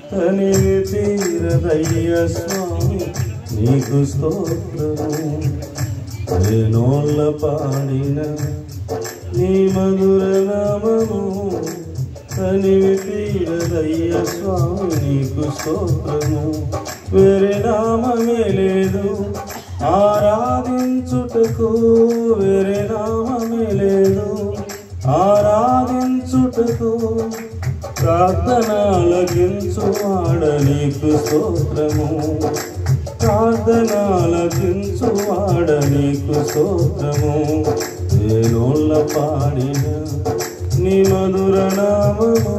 తనివి తీరదయ్య స్వామి నీకు స్తోత్రము. నోళ్ళ పాడిన నీ మధుర నామము తనివి తీరదయ్య స్వామి నీకు స్తోత్రము. వేరే నామమే లేదు ఆరాధించుటకు, వేరే నామమే లేదు ఆరాధించుటకు. ప్రార్థనలకించువాడ నీకు స్తోత్రము, ప్రార్థనలకించువాడ నీకు స్తోత్రము. వేణోళ్ళ పాడిన నీ మధుర నామము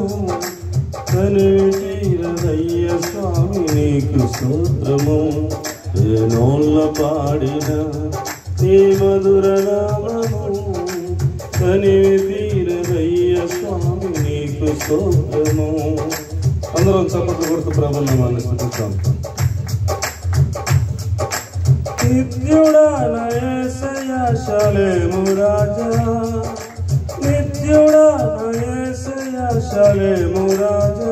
తనివి తీరదయ్య స్వామి నీకు స్తోత్రము. వేణోళ్ళ పాడిన నీ మధుర నామము తనివి తీరదయ్య స్వామి నీకు స్తోత్రము. అందరం చప్పట్లు కొడుతూ ప్రభువుని నామాన్ని స్తుతిద్దాం. నిత్యుడా నా యేసయ్యా షాలేము రాజా, నిత్యుడా నా యేసయ్యా షాలేము రాజా.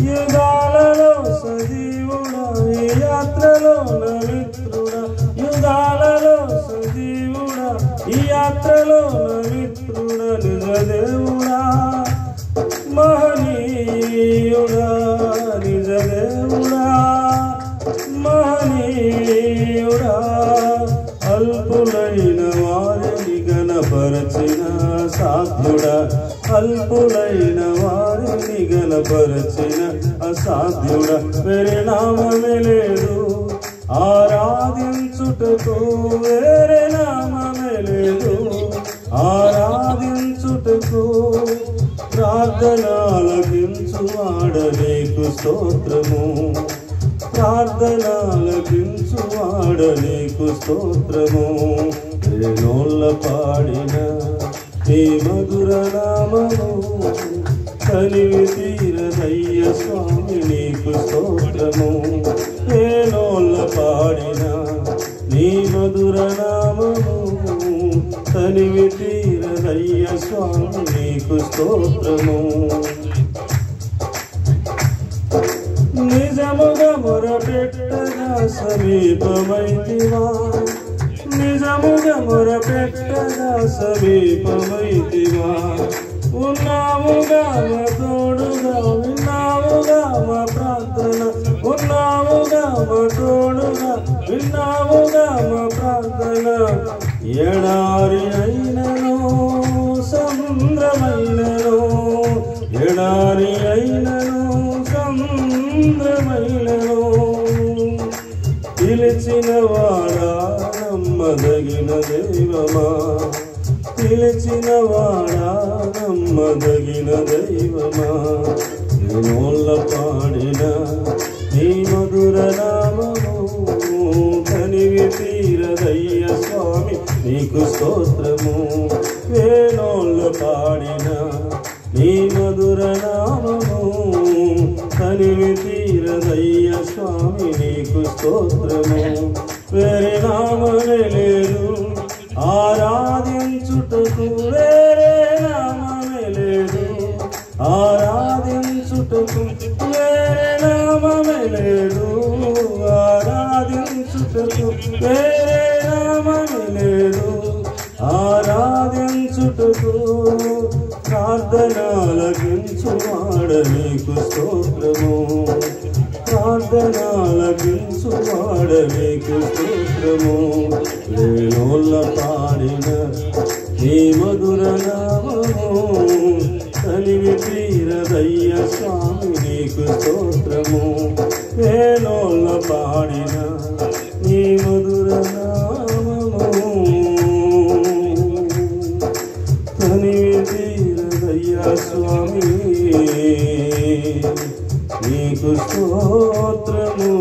యుగాలలో సజీవుడా ఈ యాత్రలో నా మిత్రుడా, యుగాలలో సజీవుడా ఈ యాత్రలో నా మిత్రుడా. నిజ దేవుడా మహనీయుడా, నిజ దేవుడా మహనీయుడా. అల్పులైన వారిని గణపరచిన సాధ్యుడా, అల్పులైన వారిని గణపరచిన అసాధ్యుడా. వేరే నామమే లేదు ఆరాధించుటకు, వేరే నామమే లేదు ఆరాధించుటకు. ప్రార్థనలకించువాడ నీకు స్తోత్రము, ప్రార్థనలకించువాడ నీకు స్తోత్రము. వేణోళ్ళ పాడిన నీ మధుర నామము తనివి తీరదయ్య స్వామి నీకు స్తోత్రము. వేణోళ్ళ పాడిన నీ మధుర నామము తనివి తీరదయ్య స్వామి నీకు స్తోత్రము. నిజముగా మొరపెట్టగా సమీపమైతివా, నిజముగా మొరపెట్టగా సమీపమైతివా. ఉన్నాముగా మా తోడుగా, విన్నాముగా మా ప్రార్థన, ఉన్నాముగా మా తోడుగా, విన్నాముగా మా ప్రార్థన. ఎడారి అయినను సంద్రమైనను, ఎడారి అయినను సంద్రమైనను. పిలిచిన వాడా నమ్మదగిన దైవమా, పిలిచిన వాడా నమ్మదగిన దైవమా. వేణోళ్ళ పాడిన నీ మధుర నామము తనివి తీరదయ్య స్వామి నీకు స్తోత్రము. వేణోళ్ళ పాడిన నీ మధుర నామము తనివి తీరదయ్య స్వామి నీకు స్తోత్రము. వేరే నామమే లేదు ఆరాధించుటకు, వేరే నామమే లేదు ఆరాధించుటకు. వేరే నామమే లేదు ఆరాధించుటకు, వేరే నామమే లేదు ఆరాధించుటకు. ప్రార్థనలకించువాడ నీకు స్తోత్రము, ప్రార్థనలకించువాడ నీకు స్తోత్రము. వేణోళ్ళ పాడిన నీ మధుర నామము తనివి తీరదయ్య స్వామి నీకు స్తోత్రము. వేణోళ్ళ పాడిన నీ మధుర నామము తనివి తీరదయ్య స్వామి నీకు స్తోత్రము.